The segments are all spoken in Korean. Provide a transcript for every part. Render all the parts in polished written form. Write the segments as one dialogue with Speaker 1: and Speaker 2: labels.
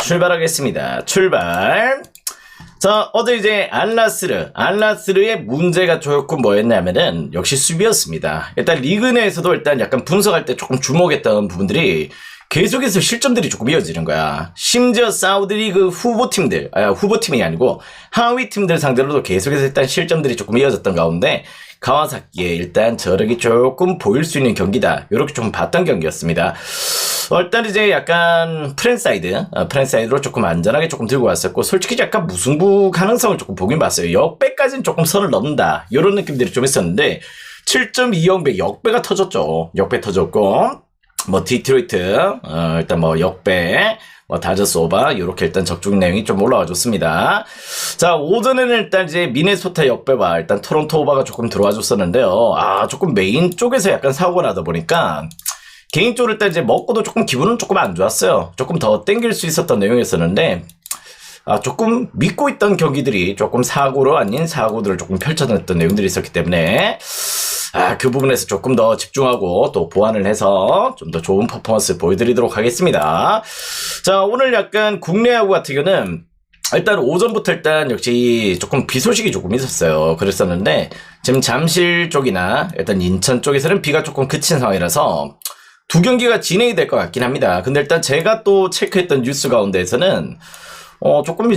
Speaker 1: 출발하겠습니다. 출발. 자, 어제 이제 알라스르의 문제가 조금 뭐였냐면은 역시 수비였습니다. 일단 리그 내에서도 일단 약간 분석할 때 조금 주목했던 부분들이 계속해서 실점들이 조금 이어지는 거야. 심지어 사우디리그 후보팀이 아니고 하위 팀들 상대로도 계속해서 일단 실점들이 조금 이어졌던 가운데 가와사키에 일단 저력이 조금 보일 수 있는 경기다. 이렇게 좀 봤던 경기였습니다. 일단 이제 약간 프랜사이드로 조금 안전하게 조금 들고 왔었고, 솔직히 약간 무승부 가능성을 조금 보긴 봤어요. 역배까지는 조금 선을 넘는다. 이런 느낌들이 좀 있었는데, 7.20배 역배가 터졌죠. 역배 터졌고, 뭐 디트로이트, 일단 뭐 역배, 뭐 다저스 오바, 요렇게 일단 적중 내용이 좀 올라와 줬습니다. 자, 오전에는 일단 이제 미네소타 역배와 일단 토론토 오바가 조금 들어와 줬었는데요. 조금 메인 쪽에서 약간 사고가 나다 보니까, 개인적으로 일단 이제 먹고도 조금 기분은 조금 안 좋았어요. 조금 더 땡길 수 있었던 내용이었었는데, 조금 믿고 있던 경기들이 조금 사고로 아닌 사고들을 조금 펼쳐냈던 내용들이 있었기 때문에, 그 부분에서 조금 더 집중하고 또 보완을 해서 좀 더 좋은 퍼포먼스 보여드리도록 하겠습니다. 자, 오늘 약간 국내 야구 같은 경우는 일단 오전부터 일단 역시 조금 비 소식이 조금 있었어요. 그랬었는데 지금 잠실 쪽이나 일단 인천 쪽에서는 비가 조금 그친 상황이라서 두 경기가 진행이 될 것 같긴 합니다. 근데 일단 제가 또 체크했던 뉴스 가운데에서는 조금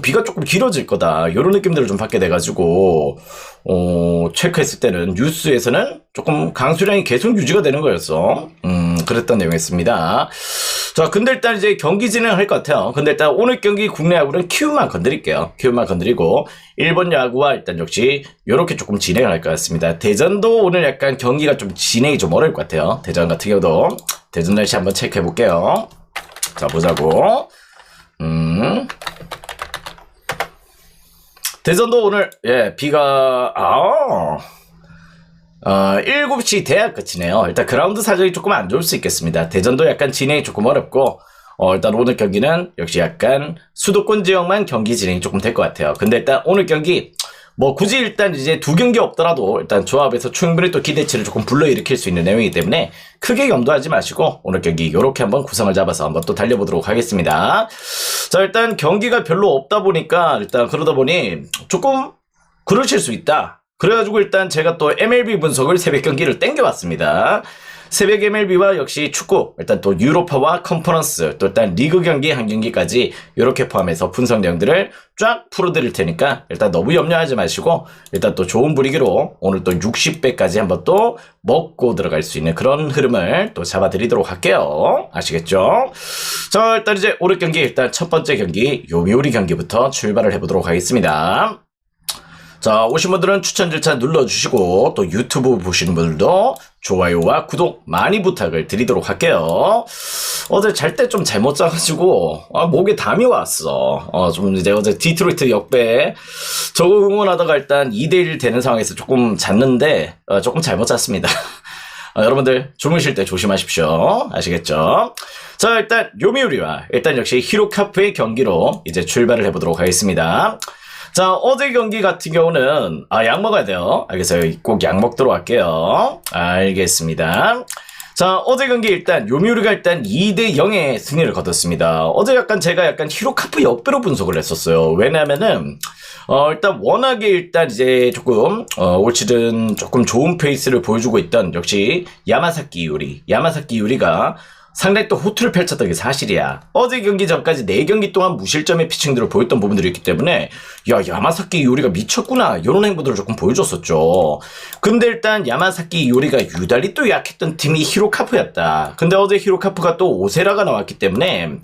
Speaker 1: 비가 조금 길어질 거다. 요런 느낌들을 좀 받게 돼가지고, 체크했을 때는 뉴스에서는 조금 강수량이 계속 유지가 되는 거였어. 그랬던 내용이었습니다. 자, 근데 일단 이제 경기 진행할 것 같아요. 근데 일단 오늘 경기 국내 야구는 키움만 건드릴게요. 키움만 건드리고, 일본 야구와 일단 역시 요렇게 조금 진행을 할 것 같습니다. 대전도 오늘 약간 경기가 좀 진행이 좀 어려울 것 같아요. 대전 같은 경우도. 대전 날씨 한번 체크해 볼게요. 자, 보자고. 대전도 오늘 비가 7시 대학 끝이네요. 일단 그라운드 사정이 조금 안 좋을 수 있겠습니다. 대전도 약간 진행이 조금 어렵고, 일단 오늘 경기는 역시 약간 수도권 지역만 경기 진행이 조금 될 것 같아요. 근데 일단 오늘 경기 뭐 굳이 일단 이제 두 경기 없더라도 일단 조합에서 충분히 또 기대치를 조금 불러일으킬 수 있는 내용이기 때문에 크게 염두하지 마시고 오늘 경기 요렇게 한번 구성을 잡아서 한번 또 달려보도록 하겠습니다. 자, 일단 경기가 별로 없다 보니까 일단 그러다 보니 조금 그러실 수 있다. 그래가지고 일단 제가 또 MLB 분석을 새벽 경기를 땡겨봤습니다. 새벽 MLB와 역시 축구, 일단 또 유로파와 컨퍼런스, 또 일단 리그 경기 한 경기까지 이렇게 포함해서 분석 내용들을 쫙 풀어드릴 테니까 일단 너무 염려하지 마시고 일단 또 좋은 분위기로 오늘 또 60배까지 한번 또 먹고 들어갈 수 있는 그런 흐름을 또 잡아드리도록 할게요. 아시겠죠? 자, 일단 이제 오늘 경기 일단 첫 번째 경기 요미우리 경기부터 출발을 해보도록 하겠습니다. 자, 오신 분들은 추천 절차 눌러주시고 또 유튜브 보시는 분들도 좋아요와 구독 많이 부탁을 드리도록 할게요. 어제 잘 때 좀 잘못 자가지고 목에 담이 왔어. 좀 이제 어제 디트로이트 역배 저거 응원하다가 일단 2대1 되는 상황에서 조금 잤는데 조금 잘못 잤습니다. 여러분들 주무실 때 조심하십시오. 아시겠죠? 자, 일단 요미우리와 일단 역시 히로카프의 경기로 이제 출발을 해보도록 하겠습니다. 자, 어제 경기 같은 경우는 약 먹어야 돼요. 알겠어요. 꼭 약 먹도록 할게요. 알겠습니다. 자, 어제 경기 일단 요미우리가 일단 2대0의 승리를 거뒀습니다. 어제 약간 제가 약간 히로카프 역배로 분석을 했었어요. 왜냐면은 일단 워낙에 일단 이제 조금 올 시즌 조금 좋은 페이스를 보여주고 있던 역시 야마사키 유리가 상당히 또 호투를 펼쳤던 게 사실이야. 어제 경기 전까지 4경기 동안 무실점의 피칭들을 보였던 부분들이 있기 때문에 야마사키 요리가 미쳤구나 이런 행보들을 조금 보여줬었죠. 근데 일단 야마사키 요리가 유달리 또 약했던 팀이 히로카프였다. 근데 어제 히로카프가 또 오세라가 나왔기 때문에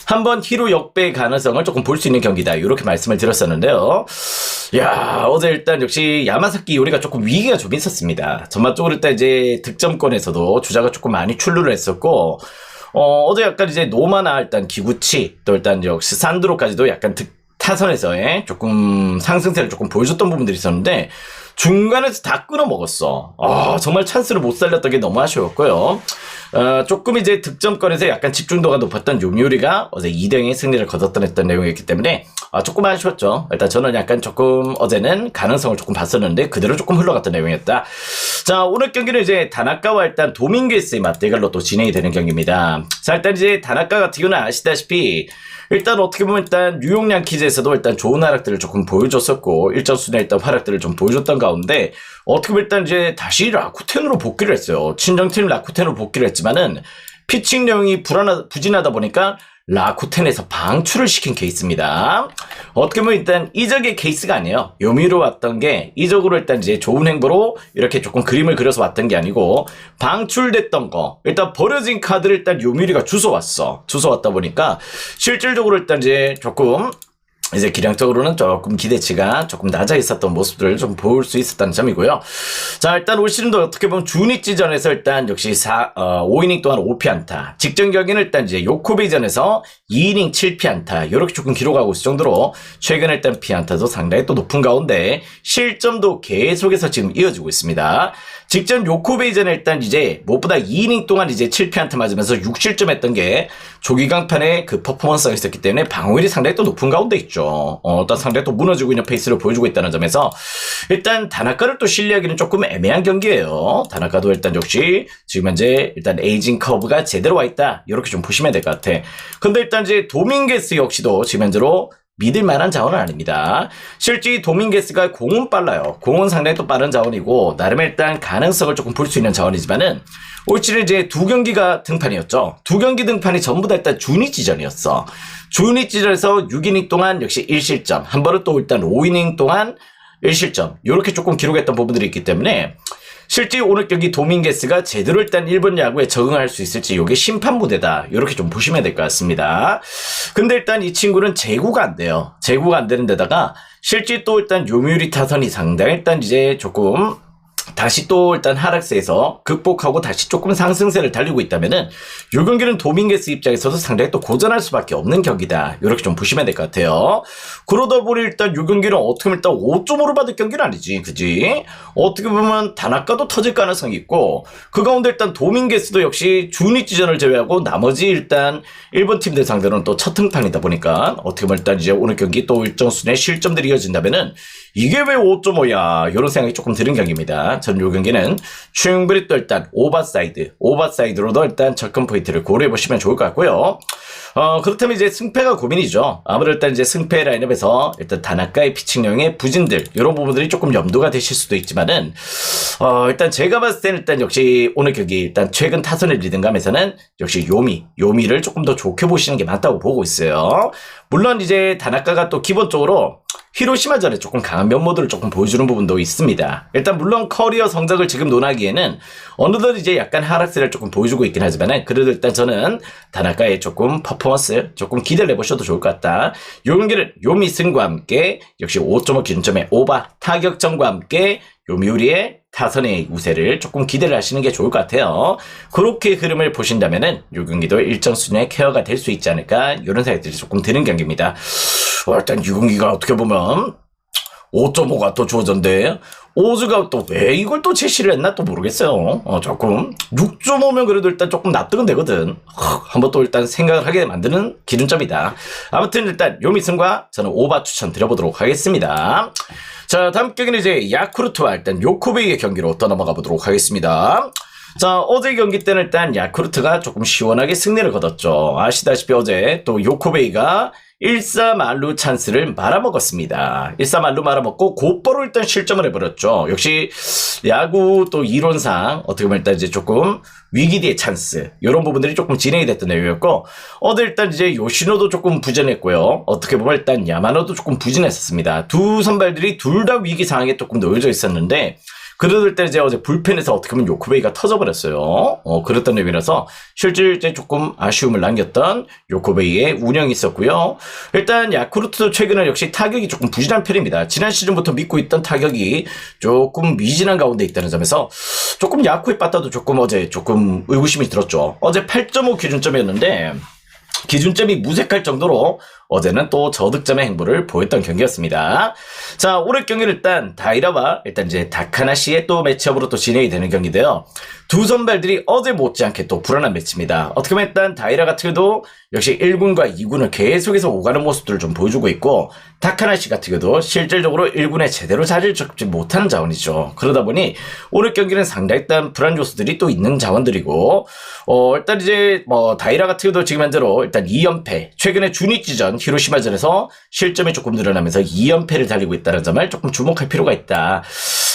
Speaker 1: 한번 히로 역배 가능성을 조금 볼 수 있는 경기다 이렇게 말씀을 드렸었는데요. 어제 일단 역시 야마사키 요리가 조금 위기가 좀 있었습니다. 전반적으로 일단 이제 득점권에서도 주자가 조금 많이 출루를 했었고, 어제 약간 이제 노마나 일단 기구치, 또 일단 역시 산드로까지도 약간 타선에서의 조금 상승세를 조금 보여줬던 부분들이 있었는데, 중간에서 다 끊어먹었어. 정말 찬스를 못 살렸던 게 너무 아쉬웠고요. 조금 이제 득점권에서 약간 집중도가 높았던 요미우리가 어제 2대0의 승리를 거뒀던 했던 내용이었기 때문에 조금 아쉬웠죠. 일단 저는 약간 조금 어제는 가능성을 조금 봤었는데 그대로 조금 흘러갔던 내용이었다. 자, 오늘 경기는 이제 다나카와 일단 도밍게스의 맞대결로 또 진행이 되는 경기입니다. 자, 일단 이제 다나카 같은 경우는 아시다시피 일단 어떻게 보면 일단 뉴욕 양키즈에서도 일단 좋은 활약들을 조금 보여줬었고 일정 수준의 일단 활약들을 좀 보여줬던 가운데 어떻게 보면 일단 이제 다시 라쿠텐으로 복귀를 했어요. 친정팀 라쿠텐으로 복귀를 했지만은 피칭 내용이 부진하다 보니까 라쿠텐에서 방출을 시킨 케이스입니다. 어떻게 보면 일단 이적의 케이스가 아니에요. 요미로 왔던 게 이적으로 일단 이제 좋은 행보로 이렇게 조금 그림을 그려서 왔던 게 아니고 방출됐던 거 일단 버려진 카드를 일단 요미리가 주워왔다 보니까 실질적으로 일단 이제 조금 이제 기량적으로는 조금 기대치가 조금 낮아 있었던 모습들을 좀 볼 수 있었다는 점이고요. 자, 일단 올 시즌도 어떻게 보면 주니치전에서 일단 역시 5이닝 동안 5피안타. 직전 경기는 일단 이제 요코베이전에서 2이닝 7피안타. 이렇게 조금 기록하고 있을 정도로 최근 일단 피안타도 상당히 또 높은 가운데 실점도 계속해서 지금 이어지고 있습니다. 직전 요코베이전에 일단 이제 무엇보다 2이닝 동안 이제 7피안타 맞으면서 6실점 했던 게 조기강판의 그 퍼포먼스가 있었기 때문에 방어율이 상당히 또 높은 가운데 있죠. 일단 상당히 또 무너지고 있는 페이스를 보여주고 있다는 점에서 일단 다나카를 또 신뢰하기는 조금 애매한 경기예요. 다나카도 일단 역시 지금 현재 일단 에이징 커브가 제대로 와 있다. 이렇게 좀 보시면 될 것 같아. 근데 일단 이제 도밍게스 역시도 지금 현재로 믿을 만한 자원은 아닙니다. 실제 도밍게스가 공은 빨라요. 공은 상당히 또 빠른 자원이고 나름의 일단 가능성을 조금 볼 수 있는 자원이지만은 올 시즌 이제 2경기가 등판이었죠. 2경기 등판이 전부 다 일단 주니치전이었어. 주니치전에서 6이닝 동안 역시 1실점, 한 번은 또 일단 5이닝 동안 1실점 이렇게 조금 기록했던 부분들이 있기 때문에 실제 오늘 경기 도밍게스가 제대로 일단 일본 야구에 적응할 수 있을지 이게 심판 무대다 이렇게 좀 보시면 될 것 같습니다. 근데 일단 이 친구는 제구가 안 돼요. 제구가 안 되는 데다가 실제 또 일단 요미우리 타선이 상당히 일단 이제 조금 다시 또 일단 하락세에서 극복하고 다시 조금 상승세를 달리고 있다면은 이 경기는 도밍게스 입장에서도 상당히 또 고전할 수밖에 없는 경기다. 이렇게 좀 보시면 될 것 같아요. 그러다 보니 일단 이 경기는 어떻게 보면 일단 5.5를 받을 경기는 아니지. 그지? 어떻게 보면 다나카도 터질 가능성이 있고 그 가운데 일단 도밍게스도 역시 주니치전을 제외하고 나머지 일단 일본 팀들 상대로는 또 첫 등판이다 보니까 어떻게 보면 일단 이제 오늘 경기 또 일정 수준의 실점들이 이어진다면은 이게 왜 5.5야? 이런 생각이 조금 드는 경기입니다. 저는 이 경기는 충분히 또 일단 오버사이드로도 일단 접근 포인트를 고려해 보시면 좋을 것 같고요. 그렇다면 이제 승패가 고민이죠. 아무래도 일단 이제 승패 라인업에서 일단 다나카의 피칭력의 부진들 이런 부분들이 조금 염두가 되실 수도 있지만은 일단 제가 봤을 때는 일단 역시 오늘 경기 일단 최근 타선의 리듬감에서는 역시 요미를 조금 더 좋게 보시는 게 맞다고 보고 있어요. 물론 이제 다나카가 또 기본적으로 히로시마전에 조금 강한 면모들을 조금 보여주는 부분도 있습니다. 일단 물론 커리어 성적을 지금 논하기에는 어느덧 이제 약간 하락세를 조금 보여주고 있긴 하지만 그래도 일단 저는 다나카의 조금 퍼포먼스 조금 기대를 해보셔도 좋을 것 같다. 요 경기는 요미승과 함께 역시 5.5 기준점의 오버 타격점과 함께 요미우리의 타선의 우세를 조금 기대를 하시는 게 좋을 것 같아요. 그렇게 흐름을 보신다면은 요 경기도 일정 수준의 케어가 될 수 있지 않을까 이런 생각들이 조금 드는 경기입니다. 일단 이 경기가 어떻게 보면 5.5가 또 주어졌는데 오즈가 또 왜 이걸 또 제시를 했나 또 모르겠어요. 조금 6.5면 그래도 일단 조금 납득은 되거든. 한번 또 일단 생각을 하게 만드는 기준점이다. 아무튼 일단 요미승과 저는 오바 추천 드려보도록 하겠습니다. 자, 다음 경기는 이제 야쿠르트와 일단 요코베이의 경기로 떠넘어가 보도록 하겠습니다. 자, 어제 경기 때는 일단 야쿠르트가 조금 시원하게 승리를 거뒀죠. 아시다시피 어제 또 요코베이가 1-4만루 찬스를 말아먹었습니다. 1-4만루 말아먹고 곧바로 일단 실점을 해버렸죠. 역시 야구 또 이론상 어떻게 보면 일단 이제 조금 위기 뒤의 찬스 이런 부분들이 조금 진행이 됐던 내용이었고 어제 일단 이제 요시노도 조금 부진했고요. 어떻게 보면 일단 야마노도 조금 부진했었습니다. 두 선발들이 둘 다 위기 상황에 조금 놓여져 있었는데 그러던 때 이제 어제 불펜에서 어떻게 보면 요코베이가 터져버렸어요. 그랬던 내용이라서 실제 이제 조금 아쉬움을 남겼던 요코베이의 운영이 있었고요. 일단 야쿠르트도 최근에 역시 타격이 조금 부진한 편입니다. 지난 시즌부터 믿고 있던 타격이 조금 미진한 가운데 있다는 점에서 조금 야쿠에 빠따도 조금 어제 조금 의구심이 들었죠. 어제 8.5 기준점이었는데 기준점이 무색할 정도로 어제는 또 저득점의 행보를 보였던 경기였습니다. 자, 오늘 경기는 일단 다이라와 일단 이제 다카나시의 또 매치업으로 또 진행이 되는 경기인데요. 두 선발들이 어제 못지않게 또 불안한 매치입니다. 어떻게 보면 일단 다이라 같은 경우도 역시 1군과 2군을 계속해서 오가는 모습들을 좀 보여주고 있고, 다카나시 같은 경우도 실질적으로 1군에 제대로 자리를 잡지 못하는 자원이죠. 그러다 보니 오늘 경기는 상당히 일단 불안 요소들이 또 있는 자원들이고, 일단 이제 다이라 같은 경우도 지금 현재로 일단 2연패, 최근에 주니치전 히로시마전에서 실점이 조금 늘어나면서 2연패를 달리고 있다는 점을 조금 주목할 필요가 있다.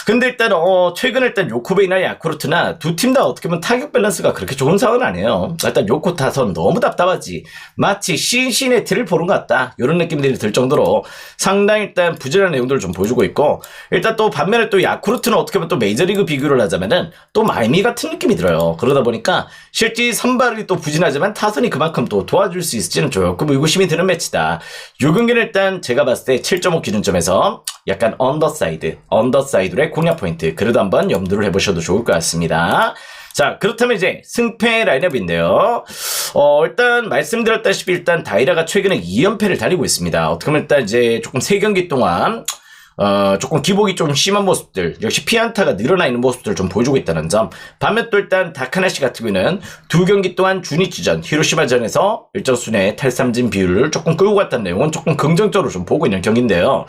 Speaker 1: 근데 일단 최근에 일단 요코베이나 야쿠르트나 두 팀 다 어떻게 보면 타격 밸런스가 그렇게 좋은 상황은 아니에요. 일단 요코 타선 너무 답답하지, 마치 신시내티를 보는 것 같다, 이런 느낌들이 들 정도로 상당히 일단 부진한 내용들을 좀 보여주고 있고, 일단 또 반면에 또 야쿠르트는 어떻게 보면 또 메이저리그 비교를 하자면은 또 마이미 같은 느낌이 들어요. 그러다 보니까 실제 선발이 또 부진하지만 타선이 그만큼 또 도와줄 수 있을지는 조금 의구심이 드는 매치다. 요 경기는 일단 제가 봤을 때 7.5 기준점에서 약간 언더사이드의 공략 포인트, 그래도 한번 염두를 해보셔도 좋을 것 같습니다. 자, 그렇다면 이제 승패 라인업인데요. 일단 말씀드렸다시피 일단 다이라가 최근에 2연패를 달리고 있습니다. 어떻게 보면 일단 이제 조금 3경기 동안 조금 기복이 좀 심한 모습들, 역시 피안타가 늘어나 있는 모습들을 좀 보여주고 있다는 점. 반면 또 일단 다카나시 같은 경우는 2경기 동안 주니치전, 히로시마전에서 일정 순회 탈삼진 비율을 조금 끌고 갔다는 내용은 조금 긍정적으로 좀 보고 있는 경기인데요.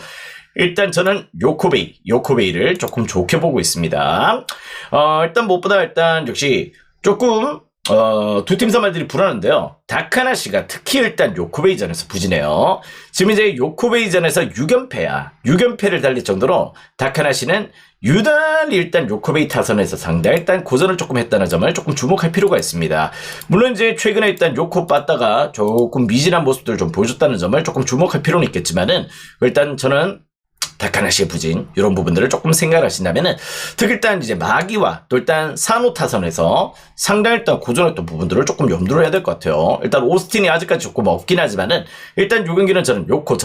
Speaker 1: 일단 저는 요코베이를 조금 좋게 보고 있습니다. 일단 무엇보다 일단 역시 조금 두 팀 선발들이 불안한데요. 다카나시가 특히 일단 요코베이전에서 부진해요. 지금 이제 요코베이전에서 6연패야. 6연패를 달릴 정도로 다카나시는 유달리 일단 요코베이 타선에서 상당히 일단 고전을 조금 했다는 점을 조금 주목할 필요가 있습니다. 물론 이제 최근에 일단 요코 빠따가 조금 미진한 모습들을 좀 보여줬다는 점을 조금 주목할 필요는 있겠지만은, 일단 저는 다카나시의 부진, 이런 부분들을 조금 생각하신다면은, 특히 일단 이제 마기와 또 일단 사노 타선에서 상당히 일단 고전했던 부분들을 조금 염두를 해야 될 것 같아요. 일단 오스틴이 아직까지 조금 없긴 하지만은, 일단 요 경기는 저는 요코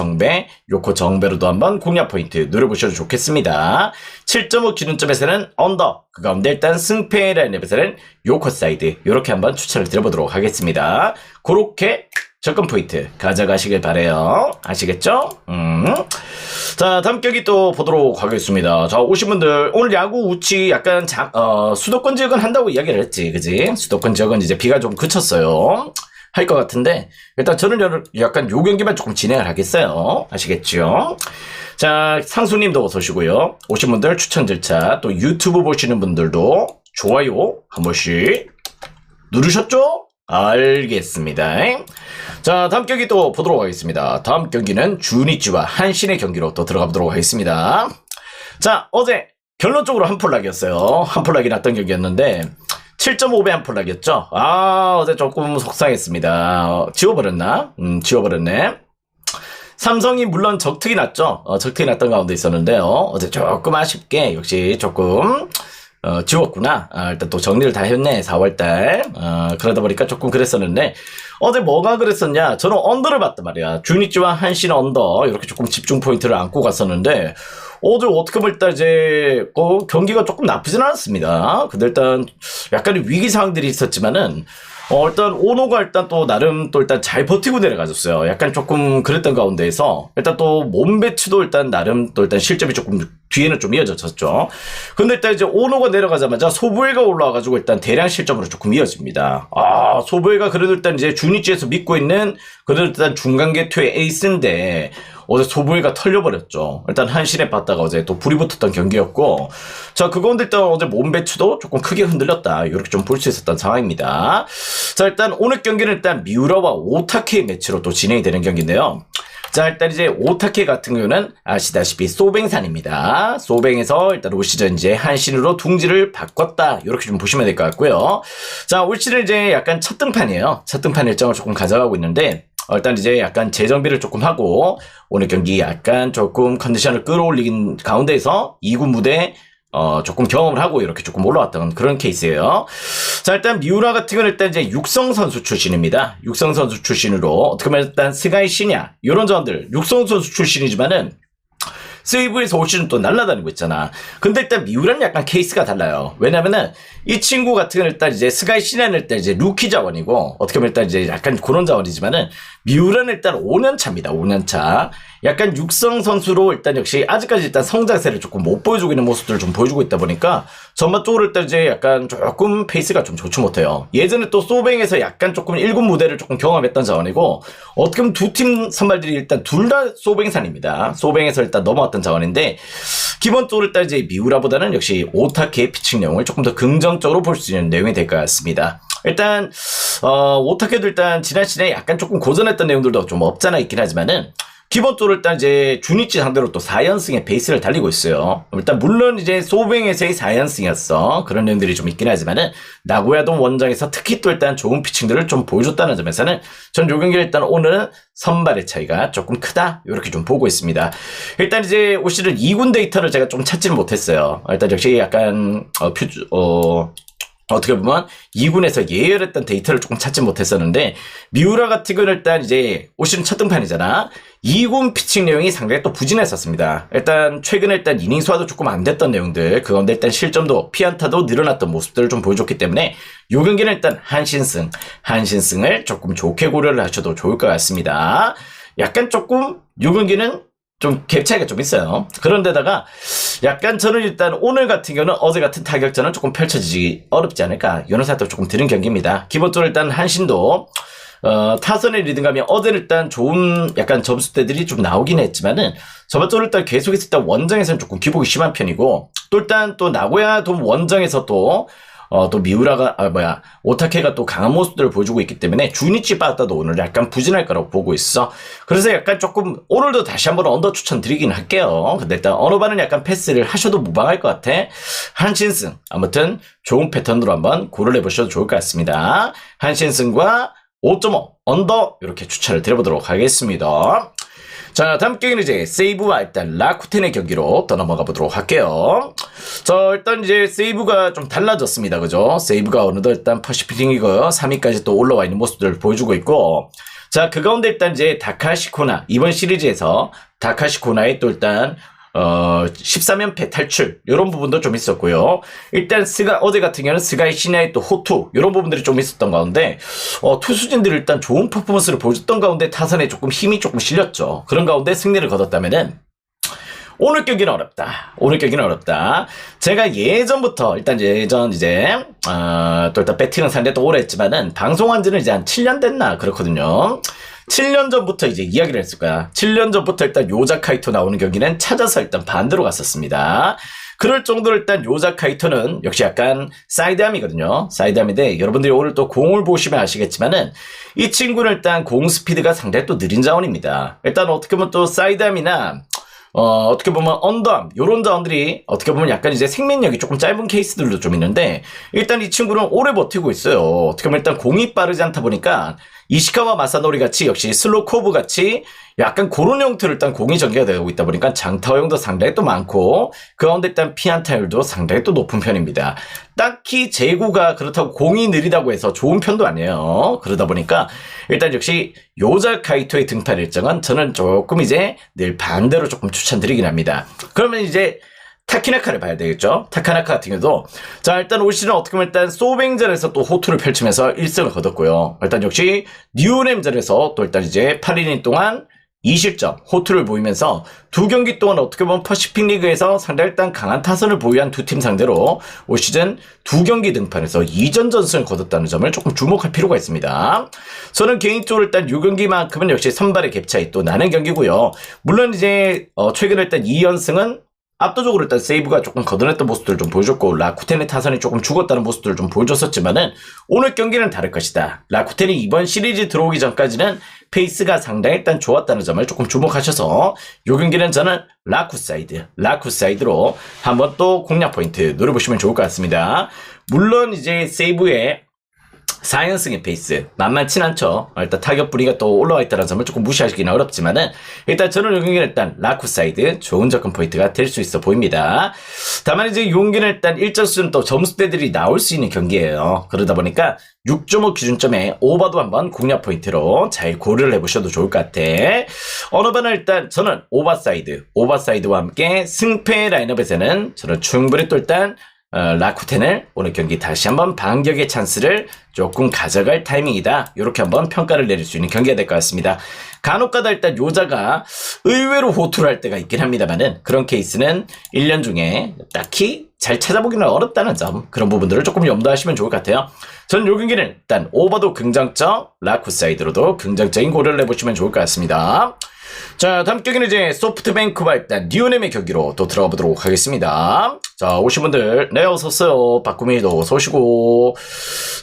Speaker 1: 정배로도 한번 공략 포인트 노려보셔도 좋겠습니다. 7.5 기준점에서는 언더, 그 가운데 일단 승패 라인업에서는 요코 사이드, 요렇게 한번 추천을 드려보도록 하겠습니다. 그렇게 접근 포인트 가져가시길 바래요. 아시겠죠? 자, 다음 경기 또 보도록 하겠습니다. 자, 오신 분들, 오늘 야구 우치 약간 수도권 지역은 한다고 이야기를 했지, 그지? 수도권 지역은 이제 비가 좀 그쳤어요. 할 것 같은데, 일단 저는 약간 요 경기만 조금 진행을 하겠어요. 아시겠죠? 자, 상수님도 어서 오시고요. 오신 분들 추천 절차, 또 유튜브 보시는 분들도 좋아요 한 번씩 누르셨죠? 알겠습니다. 자, 다음 경기 또 보도록 하겠습니다. 다음 경기는 주니치와 한신의 경기로 또 들어가 보도록 하겠습니다. 자, 어제 결론적으로 한폴락이었어요. 한폴락이 났던 경기였는데 7.5배 한폴락이었죠. 어제 조금 속상했습니다. 지워버렸나? 지워버렸네. 삼성이 물론 적특이 났죠. 적특이 났던 가운데 있었는데요. 어제 조금 아쉽게 역시 조금 지웠구나. 일단 또 정리를 다 했네, 4월달. 그러다 보니까 조금 그랬었는데, 어제 뭐가 그랬었냐? 저는 언더를 봤단 말이야. 주니치와 한신 언더, 이렇게 조금 집중 포인트를 안고 갔었는데, 어제 어떻게 보면 일단 이제, 경기가 조금 나쁘진 않았습니다. 근데 일단, 약간의 위기 상황들이 있었지만은, 일단 오노가 일단 또 나름 또 일단 잘 버티고 내려가졌어요. 약간 조금 그랬던 가운데에서 일단 또 몸 배치도 일단 나름 또 일단 실점이 조금 뒤에는 좀 이어졌었죠. 근데 일단 이제 오노가 내려가자마자 소부에가 올라와가지고 일단 대량 실점으로 조금 이어집니다. 소부에가 그래도 일단 이제 주니치에서 믿고 있는 그래도 일단 중간계투의 에이스인데 어제 소부에가 털려버렸죠. 일단 한신에 봤다가 어제 또 불이 붙었던 경기였고, 자, 그 가운데 일단 어제 몸 배치도 조금 크게 흔들렸다, 이렇게 좀 볼 수 있었던 상황입니다. 자, 일단 오늘 경기는 일단 미우라와 오타케의 매치로 또 진행이 되는 경기인데요. 자, 일단 이제 오타케 같은 경우는 아시다시피 소뱅산입니다. 소뱅에서 일단 올 시즌 이제 한신으로 둥지를 바꿨다, 이렇게 좀 보시면 될 것 같고요. 자, 올 시즌 이제 약간 첫 등판이에요. 첫 등판 일정을 조금 가져가고 있는데, 일단 이제 약간 재정비를 조금 하고 오늘 경기 약간 조금 컨디션을 끌어올리긴 가운데에서 2군 무대 조금 경험을 하고 이렇게 조금 올라왔던 그런 케이스예요. 자, 일단 미우라 같은 경우는 일단 이제 육성 선수 출신입니다. 육성 선수 출신으로 어떻게 보면 일단 스가이 시냐 이런 점들 육성 선수 출신이지만은 세이브에서 올 시즌 또 날아다니고 있잖아. 근데 일단 미우라는 약간 케이스가 달라요. 왜냐면은 이 친구 같은 경우는 일단 이제 스카이 시나는 일단 이제 루키 자원이고 어떻게 보면 일단 이제 약간 그런 자원이지만은 미우라는 일단 5년 차입니다. 5년 차. 약간 육성 선수로 일단 역시 아직까지 일단 성장세를 조금 못 보여주고 있는 모습들을 좀 보여주고 있다 보니까 전반적으로 일단 이제 약간 조금 페이스가 좀 좋지 못해요. 예전에 또 소뱅에서 약간 조금 1군 무대를 조금 경험했던 자원이고 어떻게 보면 두 팀 선발들이 일단 둘 다 소뱅산입니다. 소뱅에서 일단 넘어왔던 자원인데 기본적으로 일단 이제 미우라보다는 역시 오타케의 피칭 내용을 조금 더 긍정적으로 볼 수 있는 내용이 될 것 같습니다. 일단 오타케도 일단 지난 시즌에 약간 조금 고전했던 내용들도 좀 없잖아 있긴 하지만은 기본적으로 일단 이제 주니치 상대로 또 4연승의 베이스를 달리고 있어요. 일단 물론 이제 소뱅에서의 4연승이었어. 그런 내용들이 좀 있긴 하지만은 나고야돔 원정에서 특히 또 일단 좋은 피칭들을 좀 보여줬다는 점에서는 전 요 경기를 일단 오늘은 선발의 차이가 조금 크다 이렇게 좀 보고 있습니다. 일단 이제 올 시즌 2군 데이터를 제가 좀 찾지는 못했어요. 일단 역시 약간 어떻게 보면 2군에서 예열했던 데이터를 조금 찾지 못했었는데 미우라 같은 건 일단 이제 올 시즌 첫 등판이잖아. 2군 피칭 내용이 상당히 또 부진했었습니다. 일단 최근에 일단 이닝 소화도 조금 안 됐던 내용들 그 가운데 일단 실점도 피안타도 늘어났던 모습들을 좀 보여줬기 때문에 요 경기는 일단 한신승을 조금 좋게 고려를 하셔도 좋을 것 같습니다. 약간 조금 요 경기는 좀 갭 차이가 좀 있어요. 그런데다가 약간 저는 일단 오늘 같은 경우는 어제 같은 타격전은 조금 펼쳐지기 어렵지 않을까 이런 생각도 조금 드는 경기입니다. 기본적으로 일단 한신도 타선의 리듬감이 어제는 일단 좋은 약간 점수대들이 좀 나오긴 했지만은 전반적으로 일단 계속해서 일단 원정에서는 조금 기복이 심한 편이고 또 일단 또 나고야 돔 원정에서 또 미우라가, 오타케가 또 강한 모습들을 보여주고 있기 때문에 주니치 빠따도 오늘 약간 부진할 거라고 보고 있어. 그래서 약간 조금, 오늘도 다시 한번 언더 추천드리긴 할게요. 근데 일단 어느 반은 약간 패스를 하셔도 무방할 것 같아. 한신승. 아무튼 좋은 패턴으로 한번 고려를 해보셔도 좋을 것 같습니다. 한신승과 5.5 언더 이렇게 추천을 드려보도록 하겠습니다. 자, 다음 경기는 이제 세이브와 일단 라쿠텐의 경기로 더 넘어가 보도록 할게요. 자, 일단 이제 세이브가 좀 달라졌습니다. 그죠? 세이브가 어느덧 일단 퍼시픽이고요. 3위까지 또 올라와 있는 모습들을 보여주고 있고. 자, 그 가운데 일단 이제 다카시 코나, 이번 시리즈에서 다카시 코나의 또 일단 13연패 탈출 이런 부분도 좀 있었고요. 일단 어제 같은 경우는 스가이 시나의 또 호투 이런 부분들이 좀 있었던 가운데 투수진들이 일단 좋은 퍼포먼스를 보여줬던 가운데 타선에 조금 힘이 조금 실렸죠. 그런 가운데 승리를 거뒀다면은 오늘 경기는 어렵다. 오늘 경기는 어렵다. 제가 예전부터 일단 예전 이제 또 일단 배팅은 상당히 또 오래 했지만은 방송한 지는 이제 한 7년 됐나 그렇거든요. 7년 전부터 이제 이야기를 했을 거야. 7년 전부터 일단 요자 카이토 나오는 경기는 찾아서 일단 반대로 갔었습니다. 그럴 정도로 일단 요자 카이토는 역시 약간 사이드암이거든요. 사이드암인데 여러분들이 오늘 또 공을 보시면 아시겠지만은 이 친구는 일단 공 스피드가 상당히 또 느린 자원입니다. 일단 어떻게 보면 또 사이드암이나 어떻게 보면 언더암 요런 자원들이 어떻게 보면 약간 이제 생명력이 조금 짧은 케이스들도 좀 있는데 일단 이 친구는 오래 버티고 있어요. 어떻게 보면 일단 공이 빠르지 않다 보니까 이시카와 마사노리 같이 역시 슬로코브 같이 약간 그런 형태로 일단 공이 전개가 되고 있다 보니까 장타형도 상당히 또 많고 그 가운데 일단 피안타율도 상당히 또 높은 편입니다. 딱히 제구가 그렇다고 공이 느리다고 해서 좋은 편도 아니에요. 그러다 보니까 일단 역시 요자 카이토의 등판 일정은 저는 조금 이제 늘 반대로 조금 추천드리긴 합니다. 그러면 이제 타키나카를 봐야 되겠죠. 타카나카 같은 경우도 자 일단 올 시즌 어떻게 보면 일단 소뱅전에서 또 호투를 펼치면서 1승을 거뒀고요. 일단 역시 뉴램전에서 또 일단 이제 8이닝 동안 2실점 호투를 보이면서 두 경기 동안 어떻게 보면 퍼시픽 리그에서 상당히 일단 강한 타선을 보유한 두 팀 상대로 올 시즌 두 경기 등판에서 2전 전승을 거뒀다는 점을 조금 주목할 필요가 있습니다. 저는 개인적으로 일단 요 경기만큼은 역시 선발의 갭 차이 또 나는 경기고요. 물론 이제 최근에 일단 2연승은 압도적으로 일단 세이브가 조금 걷어냈던 모습들을 좀 보여줬고 라쿠텐의 타선이 조금 죽었다는 모습들을 좀 보여줬었지만은 오늘 경기는 다를 것이다. 라쿠텐이 이번 시리즈 들어오기 전까지는 페이스가 상당히 일단 좋았다는 점을 조금 주목하셔서 이 경기는 저는 라쿠 사이드로 한번 또 공략 포인트 노려보시면 좋을 것 같습니다. 물론 이제 세이브의 4연승의 페이스 만만치 않죠. 일단 타격 분위기가 또 올라와 있다는 점을 조금 무시하기는 어렵지만은 일단 저는 이 경기는 일단 라쿠 사이드 좋은 접근 포인트가 될 수 있어 보입니다. 다만 이제 이 경기는 일단 일정수는 또 점수대들이 나올 수 있는 경기예요. 그러다 보니까 6.5 기준점에 오버도 한번 공략 포인트로 잘 고려를 해보셔도 좋을 것 같아. 어느 반은 일단 저는 오버사이드와 함께 승패 라인업에서는 저는 충분히 또 일단 라쿠텐을 오늘 경기 다시 한번 반격의 찬스를 조금 가져갈 타이밍이다. 이렇게 한번 평가를 내릴 수 있는 경기가 될 것 같습니다. 간혹가다 일단 요자가 의외로 호투를 할 때가 있긴 합니다만은 그런 케이스는 1년 중에 딱히 잘 찾아보기는 어렵다는 점, 그런 부분들을 조금 염두하시면 좋을 것 같아요. 저는 요 경기는 일단 오버도 긍정적, 라쿠 사이드로도 긍정적인 고려를 해보시면 좋을 것 같습니다. 자, 다음 경기는 이제 소프트뱅크와 일단 니오넴의 경기로 또 들어가 보도록 하겠습니다. 자, 오신 분들, 네, 어서오세요. 박구미도 어서오시고.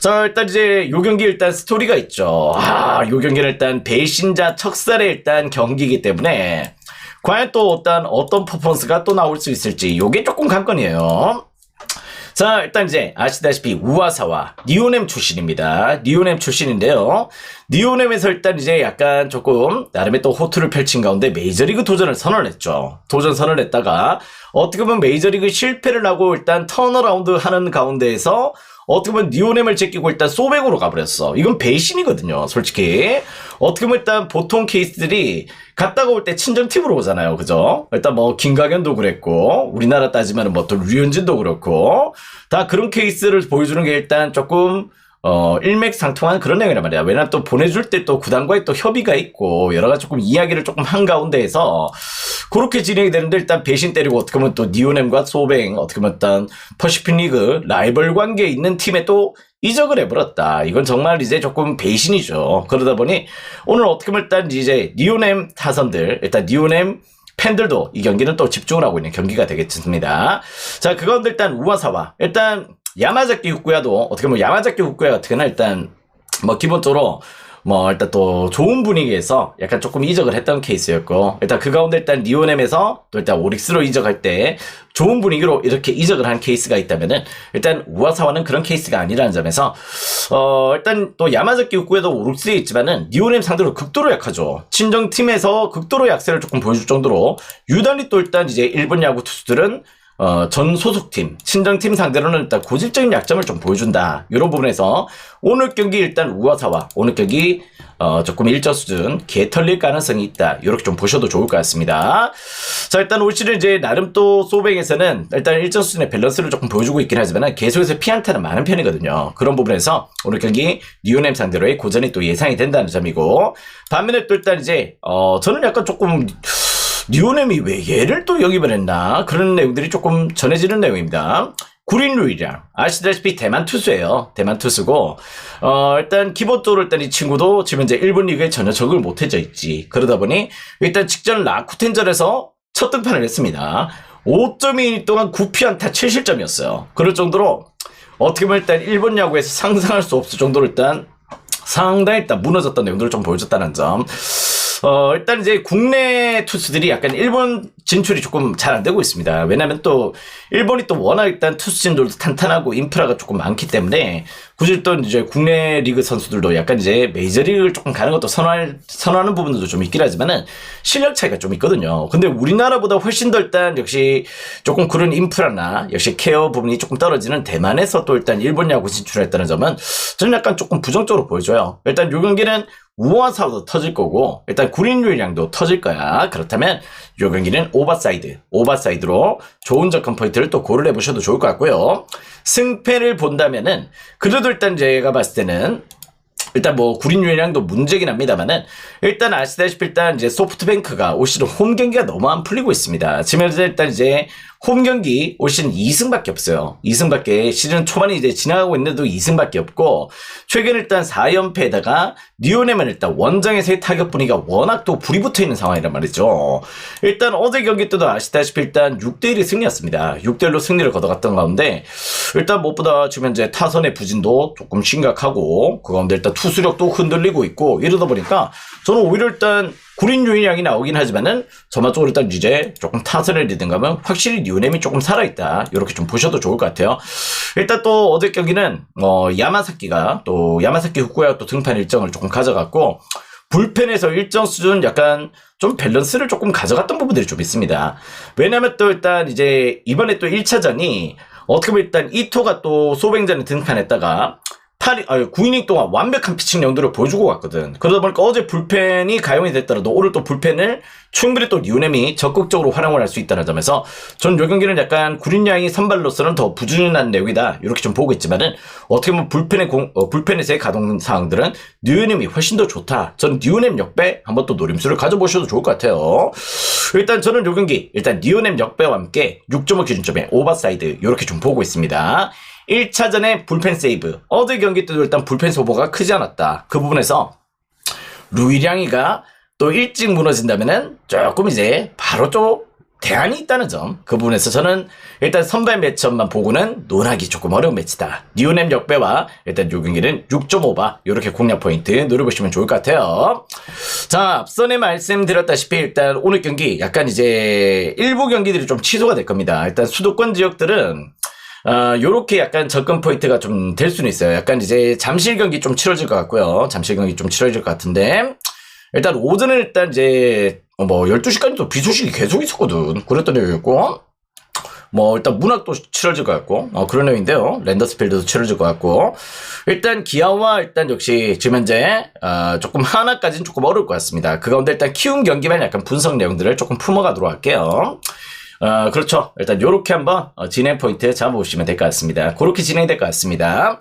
Speaker 1: 자, 일단 이제 요 경기 일단 스토리가 있죠. 요 경기는 일단 배신자 척살의 일단 경기이기 때문에 과연 또 어떤 퍼포먼스가 또 나올 수 있을지 요게 조금 관건이에요. 자, 일단 이제 아시다시피 우아사와 니오넴 출신입니다. 니오넴 출신인데요. 니오넴에서 일단 이제 약간 조금 나름의 또 호투를 펼친 가운데 메이저리그 도전을 선언을 했죠. 도전 선언을 했다가 어떻게 보면 메이저리그 실패를 하고 일단 턴어라운드 하는 가운데에서 어떻게 보면 니오넴을 제끼고 일단 소백으로 가버렸어. 이건 배신이거든요, 솔직히. 어떻게 보면 일단 보통 케이스들이 갔다가 올 때 친정팀으로 오잖아요, 그죠? 일단 뭐 김강현도 그랬고 우리나라 따지면 뭐 또 류현진도 그렇고 다 그런 케이스를 보여주는 게 일단 조금 일맥상통한 그런 내용이란 말이야. 왜냐면 또 보내줄 때 또 구단과의 또 협의가 있고 여러 가지 조금 이야기를 조금 한 가운데에서 그렇게 진행이 되는데 일단 배신 때리고 어떻게 보면 또 니오넴과 소뱅 어떻게 보면 일단 퍼시픽 리그 라이벌 관계에 있는 팀에 또 이적을 해버렸다. 이건 정말 이제 조금 배신이죠. 그러다 보니 오늘 어떻게 보면 일단 이제 니오넴 타선들 일단 니오넴 팬들도 이 경기는 또 집중을 하고 있는 경기가 되겠습니다. 자, 그 가운데 일단 우아사와 일단 야마자키 후쿠야도 어떻게 보면 야마자키 후쿠야 같은 경우는 일단 뭐 기본적으로 뭐 일단 또 좋은 분위기에서 약간 조금 이적을 했던 케이스였고 일단 그 가운데 일단 리오넴에서 또 일단 오릭스로 이적할 때 좋은 분위기로 이렇게 이적을 한 케이스가 있다면은 일단 우아사와는 그런 케이스가 아니라는 점에서 일단 또 야마자키 후쿠야도 오릭스에 있지만은 리오넴 상대로 극도로 약하죠. 친정팀에서 극도로 약세를 조금 보여줄 정도로 유달리 또 일단 이제 일본 야구 투수들은 전 소속팀, 친정팀 상대로는 일단 고질적인 약점을 좀 보여준다. 이런 부분에서 오늘 경기 일단 우아사와 오늘 경기 조금 일정 수준 개털릴 가능성이 있다. 이렇게 좀 보셔도 좋을 것 같습니다. 자, 일단 올 시즌 이제 나름 또 소백에서는 일단 일정 수준의 밸런스를 조금 보여주고 있긴 하지만 계속해서 피안타는 많은 편이거든요. 그런 부분에서 오늘 경기 니오넴 상대로의 고전이 또 예상이 된다는 점이고 반면에 또 일단 이제 저는 약간 조금 니오넴이 왜 얘를 또 영입을 했나 그런 내용들이 조금 전해지는 내용입니다. 구린루이랑 아시다시피 대만 투수예요. 대만 투수고 일단 기본적으로 일단 이 친구도 지금 이제 일본 리그에 전혀 적응을 못해져 있지. 그러다 보니 일단 직전 라쿠텐전에서 첫 등판을 했습니다. 5.2인 동안 9피안타 7실점이었어요. 그럴 정도로 어떻게 보면 일단 일본 야구에서 상상할 수 없을 정도로 일단 상당히 일단 무너졌던 내용들을 좀 보여줬다는 점. 일단 이제 국내 투수들이 약간 일본 진출이 조금 잘 안 되고 있습니다. 왜냐면 또 일본이 또 워낙 일단 투수진들도 탄탄하고 인프라가 조금 많기 때문에 굳이 또 이제 국내 리그 선수들도 약간 이제 메이저리그를 조금 가는 것도 선호하는 부분들도 좀 있긴 하지만은 실력 차이가 좀 있거든요. 근데 우리나라보다 훨씬 더 일단 역시 조금 그런 인프라나 역시 케어 부분이 조금 떨어지는 대만에서 또 일단 일본 야구 진출했다는 점은 저는 약간 조금 부정적으로 보여줘요. 일단 요 경기는 우아사도 터질 거고 일단 구린류량도 터질 거야. 그렇다면 요 경기는 오버사이드로 좋은 접근 포인트를 또 고려해 보셔도 좋을 것 같고요. 승패를 본다면은 그래도 일단 제가 봤을 때는 일단 뭐 구린유이랑도 문제긴 합니다만은 일단 아시다시피 일단 이제 소프트뱅크가 올 시즌 홈 경기가 너무 안 풀리고 있습니다. 지금 일단 이제 홈 경기 올 시즌 2승밖에 없어요. 2승밖에 시즌 초반에 이제 지나가고 있는데도 2승밖에 없고 최근 일단 4연패에다가 니오넴은 일단 원정에서의 타격 분위기가 워낙 또 불이 붙어 있는 상황이란 말이죠. 일단 어제 경기 때도 아시다시피 일단 6대1의 승리였습니다. 6대1로 승리를 거둬갔던 가운데 일단 무엇보다 지금 현재 타선의 부진도 조금 심각하고 그 가운데 일단 투수력도 흔들리고 있고 이러다 보니까 저는 오히려 일단 구린 유인량이 나오긴 하지만은 전반적으로 일단 이제 조금 타선을 리든가 하면 확실히 뉴넴이 조금 살아있다. 이렇게 좀 보셔도 좋을 것 같아요. 일단 또 어제 경기는 야마사키가 또 야마사키 후쿠야가 또 등판 일정을 조금 가져갔고 불펜에서 일정 수준 약간 좀 밸런스를 조금 가져갔던 부분들이 좀 있습니다. 왜냐면 또 일단 이제 이번에 또 1차전이 어떻게 보면 일단 이토가 또 소뱅전에 등판했다가 9이닝 동안 완벽한 피칭 영도를 보여주고 갔거든. 그러다 보니까 어제 불펜이 가용이 됐더라도 오늘 또 불펜을 충분히 또 뉴넴이 적극적으로 활용을 할 수 있다는 점에서 전 요 경기는 약간 구린양이 선발로서는 더 부진한 내용이다. 이렇게 좀 보고 있지만은 어떻게 보면 불펜에서의 가동 사항들은 뉴넴이 훨씬 더 좋다. 전 뉴넴 역배 한번 또 노림수를 가져보셔도 좋을 것 같아요. 일단 저는 요 경기 일단 뉴넴 역배와 함께 6.5 기준점에 오버사이드 이렇게 좀 보고 있습니다. 1차전에 불펜 세이브. 어제 경기 때도 일단 불펜 소모가 크지 않았다. 그 부분에서 루이량이가 또 일찍 무너진다면은 조금 이제 바로 또 대안이 있다는 점. 그 부분에서 저는 일단 선발 매치업만 보고는 논하기 조금 어려운 매치다. 뉴넴 역배와 일단 요 경기는 6.5바 이렇게 공략 포인트 노려보시면 좋을 것 같아요. 자, 앞선에 말씀드렸다시피 일단 오늘 경기 약간 이제 일부 경기들이 좀 취소가 될 겁니다. 일단 수도권 지역들은 요렇게 약간 접근 포인트가 좀 될 수는 있어요. 약간 이제 잠실 경기 좀 치러질 것 같고요. 잠실 경기 좀 치러질 것 같은데, 일단 오전은 일단 이제, 12시까지 또 비소식이 계속 있었거든. 그랬던 내용이었고, 일단 문학도 치러질 것 같고, 그런 내용인데요. 랜더스필드도 치러질 것 같고, 일단 기아와 일단 역시 지금 현재, 조금 하나까지는 조금 어려울 것 같습니다. 그 가운데 일단 키움 경기만 약간 분석 내용들을 조금 품어가도록 할게요. 그렇죠. 일단 요렇게 한번 진행 포인트 잡아보시면 될 것 같습니다. 그렇게 진행될 것 같습니다.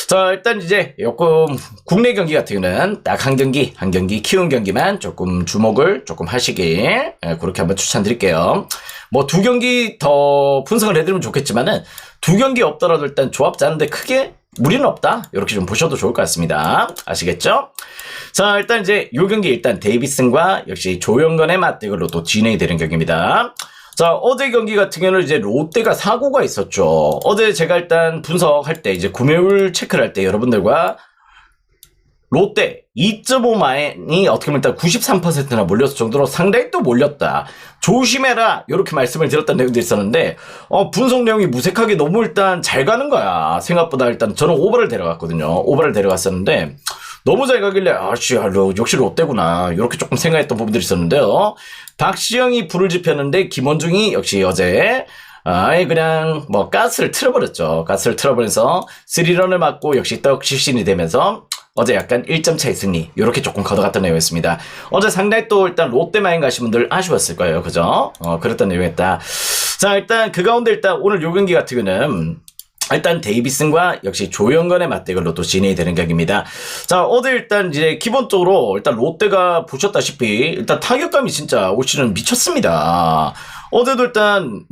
Speaker 1: 자, 일단 이제 조금 국내 경기 같은 경우는 딱 한 경기 키운 경기만 조금 주목을 조금 하시길 그렇게 한번 추천드릴게요. 두 경기 더 분석을 해드리면 좋겠지만은 두 경기 없더라도 일단 조합 짜는데 크게 무리는 없다. 이렇게 좀 보셔도 좋을 것 같습니다. 아시겠죠? 자, 일단 이제 요 경기 일단 데이비슨과 역시 조영건의 맞대결로 또 진행이 되는 경기입니다. 자, 어제 경기 같은 경우는 이제 롯데가 사고가 있었죠. 어제 제가 일단 분석할 때, 이제 구매율 체크를 할 때 여러분들과 롯데 2.5만이 어떻게 보면 일단 93%나 몰렸을 정도로 상당히 또 몰렸다. 조심해라. 이렇게 말씀을 드렸던 내용도 있었는데, 분석 내용이 무색하게 너무 일단 잘 가는 거야. 생각보다 일단 저는 오버를 데려갔거든요. 오버를 데려갔었는데, 너무 잘 가길래 역시 롯데구나 이렇게 조금 생각했던 부분들이 있었는데요. 박시영이 불을 지폈는데 김원중이 역시 어제 그냥 가스를 틀어버렸죠. 가스를 틀어버려서 3런을 맞고 역시 떡 실신이 되면서 어제 약간 1점 차의 승리 이렇게 조금 걷어갔던 내용이었습니다. 어제 상당히 또 일단 롯데마인 가신 분들 아쉬웠을 거예요. 그죠? 그랬던 내용이었다. 자, 일단 그 가운데 일단 오늘 요 경기 같은 경우는 일단 데이비슨과 역시 조영건의 맞대결로 또 진행이 되는 경기입니다. 자, 어제 일단 이제 기본적으로 일단 롯데가 보셨다시피 일단 타격감이 진짜 올 시즌 미쳤습니다. 어제도 일단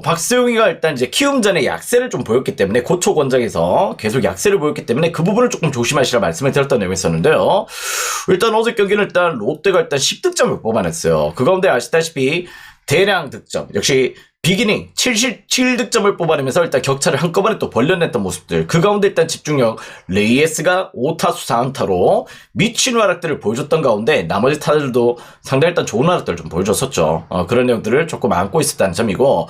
Speaker 1: 박세웅이가 일단 이제 키움전에 약세를 좀 보였기 때문에 고초 권장에서 계속 약세를 보였기 때문에 그 부분을 조금 조심하시라 말씀을 드렸던 내용이 있었는데요. 일단 어제 경기는 일단 롯데가 일단 10득점을 뽑아냈어요. 그 가운데 아시다시피 대량 득점 역시 비기닝 7득점을 뽑아내면서 일단 격차를 한꺼번에 또 벌려냈던 모습들. 그 가운데 일단 집중력 레이에스가 5타수 4안타로 미친 활약들을 보여줬던 가운데 나머지 타들도 상당히 일단 좋은 활약들을 좀 보여줬었죠. 그런 내용들을 조금 안고 있었다는 점이고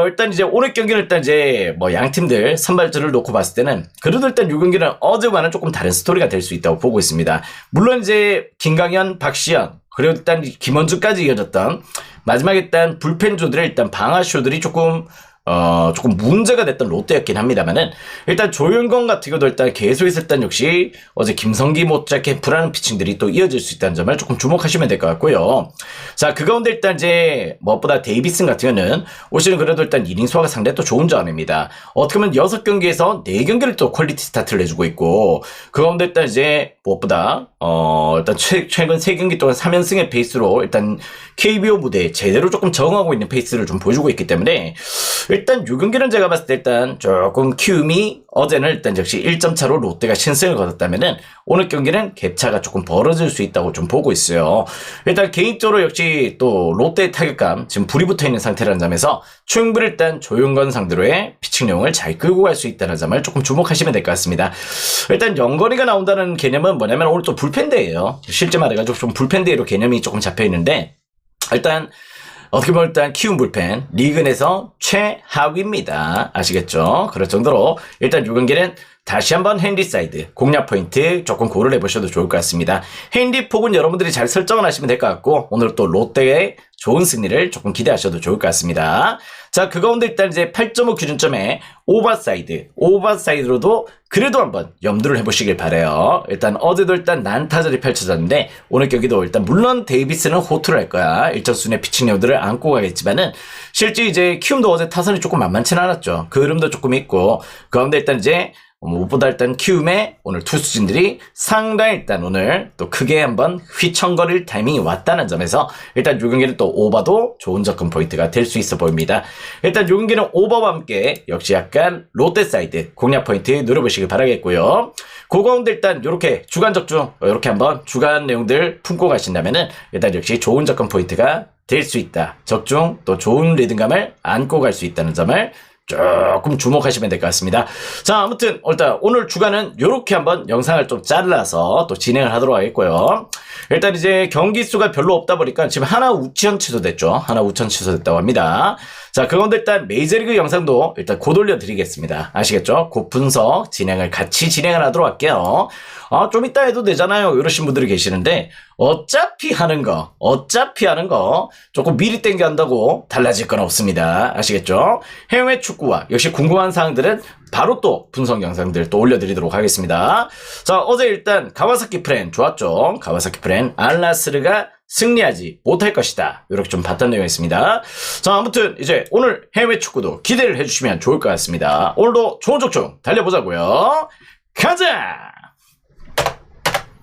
Speaker 1: 일단 이제 오늘 경기는 일단 이제 양 팀들 선발들을 놓고 봤을 때는 그래도 일단 이 경기는 어제와는 조금 다른 스토리가 될 수 있다고 보고 있습니다. 물론 이제 김강현, 박시현 그리고 일단 김원주까지 이어졌던 마지막에 일단 불펜조들의 일단 방아쇼들이 조금 문제가 됐던 롯데였긴 합니다만은 일단 조윤건 같은 경우도 일단 계속해서 일단 역시 어제 김성기 못지않게 불안한 피칭들이 또 이어질 수 있다는 점을 조금 주목하시면 될 것 같고요. 자, 그 가운데 일단 이제 무엇보다 데이비슨 같은 경우는 올 시즌 그래도 일단 이닝 소화가 상당히 또 좋은 자원입니다. 어떻게 보면 6경기에서 4경기를 또 퀄리티 스타트를 해주고 있고 그 가운데 일단 이제 무엇보다 일단 최근 3경기 동안 3연승의 페이스로 일단 KBO 무대에 제대로 조금 적응하고 있는 페이스를 좀 보여주고 있기 때문에 일단 요 경기는 제가 봤을 때 일단 조금 키움이 어제는 일단 역시 1점 차로 롯데가 신승을 거뒀다면은 오늘 경기는 갭차가 조금 벌어질 수 있다고 좀 보고 있어요. 일단 개인적으로 역시 또 롯데의 타격감 지금 불이 붙어 있는 상태라는 점에서 충분히 일단 조용건 상대로의 피칭용을 잘 끌고 갈 수 있다는 점을 조금 주목하시면 될 것 같습니다. 일단 연거리가 나온다는 개념은 뭐냐면 오늘 또 불펜데이예요. 실제 말해가지고 좀 불펜데이로 개념이 조금 잡혀 있는데 일단 어떻게 보면 일단 키움 불펜 리그 내에서 최하위입니다. 아시겠죠? 그럴 정도로 일단 이 경기는 다시 한번 핸디 사이드 공략 포인트 조금 고려를 해보셔도 좋을 것 같습니다. 핸디 폭은 여러분들이 잘 설정을 하시면 될 것 같고 오늘 또 롯데의 좋은 승리를 조금 기대하셔도 좋을 것 같습니다. 자, 그 가운데 일단 이제 8.5 기준점에 오버사이드로도 그래도 한번 염두를 해보시길 바래요. 일단 어제도 일단 난타전이 펼쳐졌는데 오늘 경기도 일단 물론 데이비스는 호투를 할 거야. 일정 수준의 피칭력들을 안고 가겠지만은 실제 이제 키움도 어제 타선이 조금 만만치는 않았죠. 그 흐름도 조금 있고 그 가운데 일단 이제 무엇보다 일단 키움의 오늘 투수진들이 상당히 일단 오늘 또 크게 한번 휘청거릴 타이밍이 왔다는 점에서 일단 요 경기는 또 오버도 좋은 접근 포인트가 될 수 있어 보입니다. 일단 요 경기는 오버와 함께 역시 약간 롯데 사이드 공략 포인트 노려보시길 바라겠고요. 그 가운데 일단 요렇게 주간 적중 요렇게 한번 주간 내용들 품고 가신다면은 일단 역시 좋은 접근 포인트가 될 수 있다. 적중 또 좋은 리듬감을 안고 갈 수 있다는 점을 조금 주목하시면 될 것 같습니다. 자, 아무튼 일단 오늘 주간은 이렇게 한번 영상을 좀 잘라서 또 진행을 하도록 하겠고요. 일단 이제 경기 수가 별로 없다 보니까 지금 하나 우천 취소됐죠. 하나 우천 취소됐다고 합니다. 자, 그 가운데 일단 메이저리그 영상도 일단 곧 올려드리겠습니다. 아시겠죠? 곧 분석 진행을 같이 진행을 하도록 할게요. 좀 이따 해도 되잖아요. 이러신 분들이 계시는데 어차피 하는 거 조금 미리 땡겨 한다고 달라질 건 없습니다. 아시겠죠? 해외 축구와 역시 궁금한 사항들은 바로 또 분석 영상들 또 올려드리도록 하겠습니다. 자, 어제 일단 가와사키 프렌 좋았죠? 가와사키 프렌 알라스르가 승리하지 못할 것이다. 이렇게 좀 봤던 내용이 있습니다. 자, 아무튼 이제 오늘 해외 축구도 기대를 해주시면 좋을 것 같습니다. 오늘도 좋은 족중 달려보자고요. 가자!